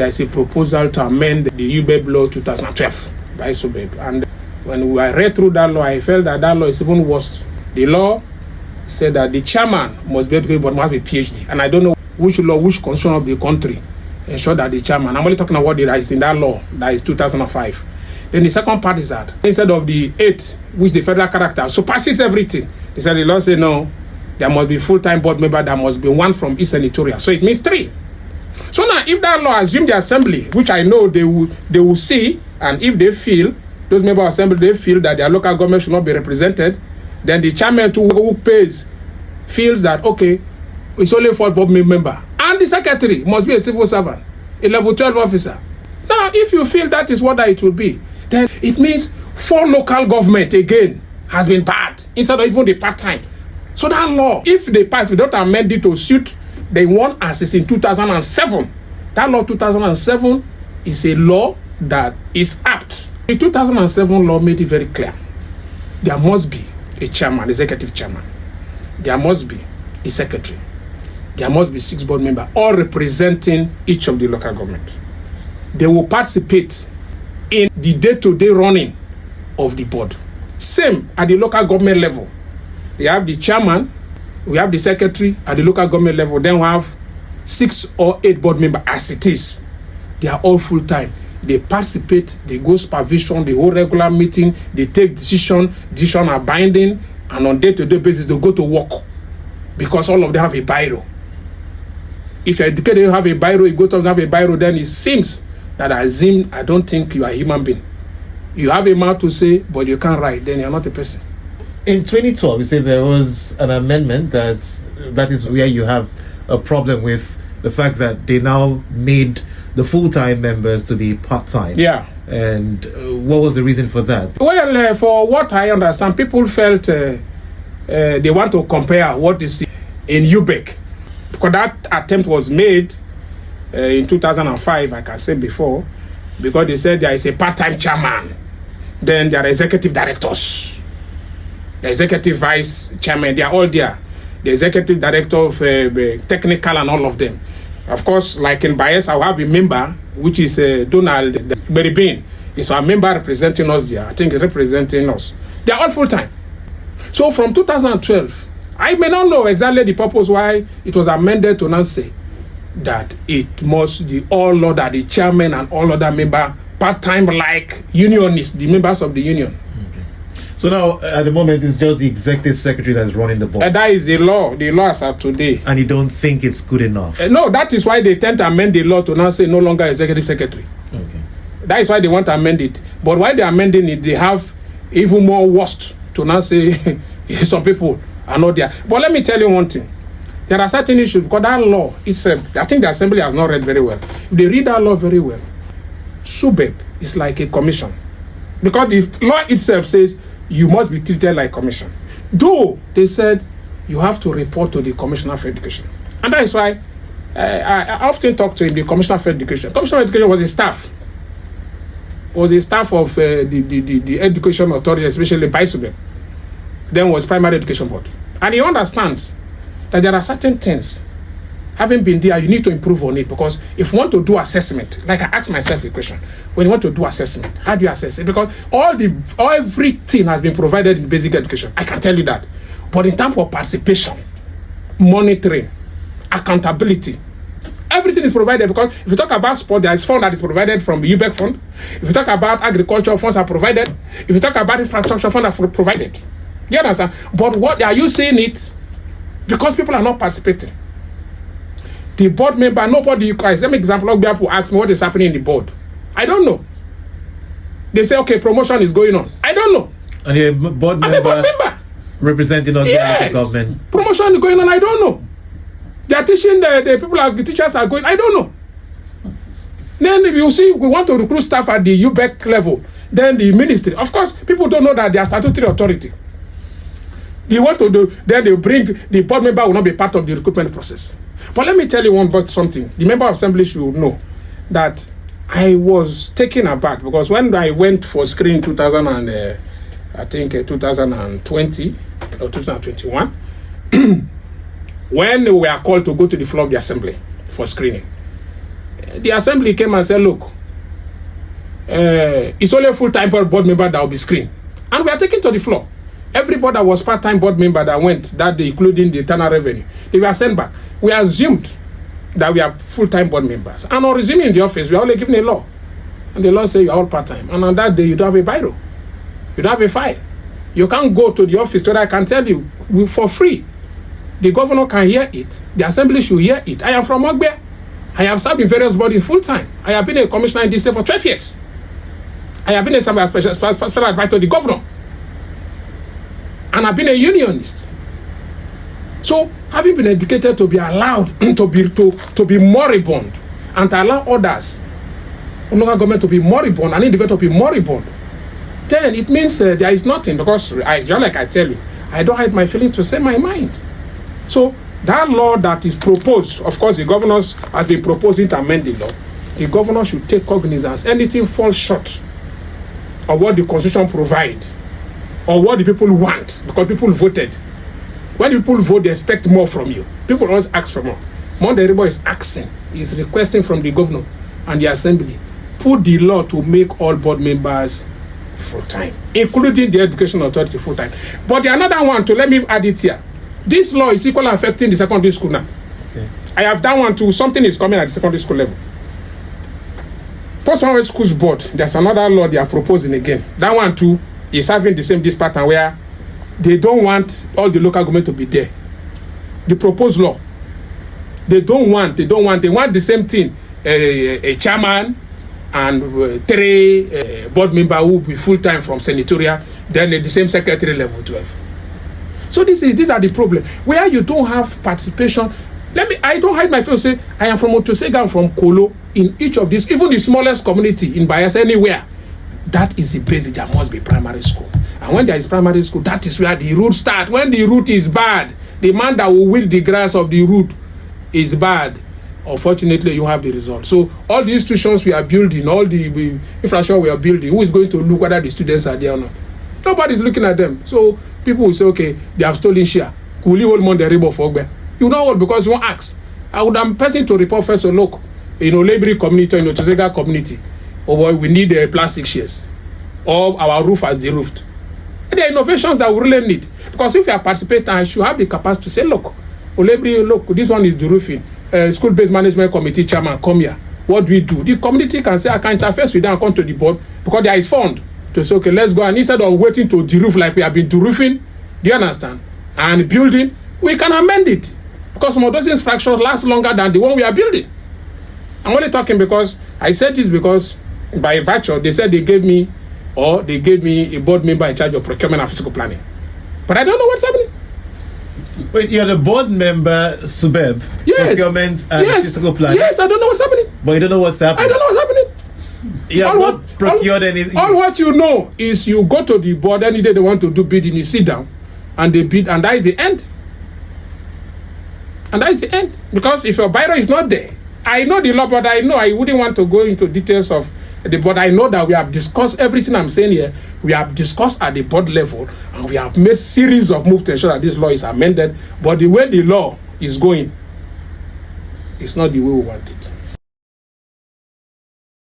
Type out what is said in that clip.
There's a proposal to amend the UBEB law 2012 by BYSUBEB. And when I read through that law, I felt that law is even worse. The law said that the chairman must be able to have a PhD. And I don't know which law, which constitution of the country ensure that the chairman, I'm only talking about what is in that law, that is 2005. Then the second part is that instead of the 8, which the federal character supersedes everything, they said the law said no, there must be full-time board member, there must be 1 from each senatorial. So it means 3. So now if that law assumes the assembly, which I know they will see, and if they feel, those members of assembly, they feel that their local government should not be represented, then the chairman who pays feels that, okay, it's only 4 board member. And the secretary must be a civil servant, a level 12 officer. Now, if you feel that is what it will be, then it means 4 local government again has been bad, instead of even the part-time. So that law, if they pass, we don't amend it to suit the one as is in 2007. That law 2007 is a law that is apt. The 2007 law made it very clear. There must be a chairman, executive chairman. There must be a secretary. There must be 6 board members, all representing each of the local government. They will participate in the day-to-day running of the board. Same at the local government level. We have the chairman, we have the secretary at the local government level. Then we have 6 or 8 board members as it is. They are all full-time. They participate, they go supervision, the whole regular meeting, they take decisions are binding, and on day-to-day basis, they go to work because all of them have a biro. If you're educated, you have a biro, you go to have a biro, then it seems that I don't think you are a human being. You have a mouth to say, but you can't write, then you're not a person. In 2012, you said there was an amendment that is where you have a problem with the fact that they now made the full-time members to be part-time. Yeah. And what was the reason for that? Well, for what I understand, people felt they want to compare what is in UBEC. Because that attempt was made in 2005, like I said before, because they said there is a part-time chairman. Then there are executive directors. The executive vice chairman, they are all there. The executive director of technical and all of them. Of course, like in Bias, I have a member, which is Donald Beribin. Is our member representing us there. I think he's representing us. They are all full-time. So from 2012, I may not know exactly the purpose why it was amended to now say that it must be all other, the chairman and all other member, part-time like unionists, the members of the union. So now, at the moment, it's just the executive secretary that's running the board. That is the law. The law as of today. And you don't think it's good enough? No, that is why they tend to amend the law to now say no longer executive secretary. Okay. That is why they want to amend it. But while they're amending it, they have even more worst to now say some people are not there. But let me tell you one thing. There are certain issues because that law itself, I think the assembly has not read very well. If they read that law very well, SUBEB is like a commission. Because the law itself says you must be treated like commission. Though they said you have to report to the Commissioner for Education. And that is why I often talk to him, the Commissioner for Education. Commissioner for Education was a staff. Was a staff of the Education Authority, especially BYSUBEB. Then was Primary Education Board. And he understands that there are certain things, having been there, you need to improve on it. Because if you want to do assessment, like I asked myself a question, when you want to do assessment, how do you assess it? Because everything has been provided in basic education. I can tell you that. But in terms of participation, monitoring, accountability, everything is provided. Because if you talk about sport, there is fund that is provided from the UBEC fund. If you talk about agricultural funds are provided. If you talk about infrastructure funds are provided. You understand? But what are you seeing it? Because people are not participating. The board member, nobody guys. Let me example. People ask me what is happening in the board. I don't know. They say, okay, promotion is going on. I don't know. And a board member, I'm a board member representing on the government. Promotion is going on. I don't know. They are teaching the people. The teachers are going. I don't know. Then you see, we want to recruit staff at the UBEC level. Then the ministry. Of course, people don't know that they are statutory authority. You want to do, then they bring the board member will not be part of the recruitment process. But let me tell you something. The member of assembly should know that I was taken aback because when I went for screening 2020 or 2021, when we were called to go to the floor of the assembly for screening, the assembly came and said, look, it's only a full-time board member that will be screened. And we are taken to the floor. Everybody that was part-time board member that went that day, including the internal revenue, they were sent back. We assumed that we are full-time board members. And on resuming the office, we are only given a law. And the law says you are all part-time. And on that day, you don't have a biro. You don't have a file. You can't go to the office where I can tell you for free. The governor can hear it. The assembly should hear it. I am from Ogbe. I have served in various bodies full-time. I have been a commissioner in this state for 12 years. I have been a special advisor to the governor. And I've been a unionist. So, having been educated to be allowed to be moribund and to allow others, local government to be moribund and individual to be moribund, then it means there is nothing. Because, just like I tell you, I don't hide my feelings to say my mind. So, that law that is proposed, of course, the governor has been proposing to amend the law. The governor should take cognizance. Anything falls short of what the constitution provides or what the people want, because people voted. When people vote, they expect more from you. People always ask for more. Eribo is asking, is requesting from the governor and the assembly, put the law to make all board members full-time, including the education authority full-time. But the another one, to let me add it here, this law is equally affecting the secondary school now. Okay. I have done one too. Something is coming at the secondary school level. Post-primary schools board, there's another law they are proposing again. That one too is having the same this pattern where they don't want all the local government to be there. The proposed law, they want the same thing. A chairman and 3 board member who will be full-time from senatorial, then the same secretary level 12. So these are the problem where you don't have participation. I don't hide my face. Say I am from Otosega, from Kolo. In each of these, even the smallest community in Bayelsa, anywhere, that is the basic. There must be primary school. And when there is primary school, that is where the root start. When the root is bad, the man that will weed the grass of the root is bad. Unfortunately, you have the result. So all the institutions we are building, all the infrastructure we are building, who is going to look whether the students are there or not? Nobody is looking at them. So people will say, okay, they have stolen share. Could you hold Eribo for Ogbe? You know what? Because you won't ask. I would have person to report first. So look, Labour community, Tosega community, or we need plastic shares, or our roof as the roofed. There are innovations that we really need. Because if you are participating, I should have the capacity to say, look, look, this one is the roofing. School-based management committee chairman, come here. What do we do? The community can say, I can interface with them and come to the board because there is fund to say, okay, let's go. And instead of waiting to de-roof like we have been de-roofing, do you understand? And building, we can amend it. Because some of those infractions last longer than the one we are building. I'm only talking because I said this because by virtue, they said they gave me a board member in charge of procurement and physical planning. But I don't know what's happening. Wait, you're the board member, BYSUBEB, yes. Procurement and Physical Planning? Yes, I don't know what's happening. But you don't know what's happening? I don't know what's happening. You have not procured anything. All what you know is you go to the board, any day they want to do bidding, you sit down and they bid, and that is the end. And that is the end. Because if your buyer is not there, I know the law, but I know I wouldn't want to go into details of the board. I know that we have discussed everything I'm saying here. We have discussed at the board level, and we have made series of moves to ensure that this law is amended. But the way the law is going, it's not the way we want it.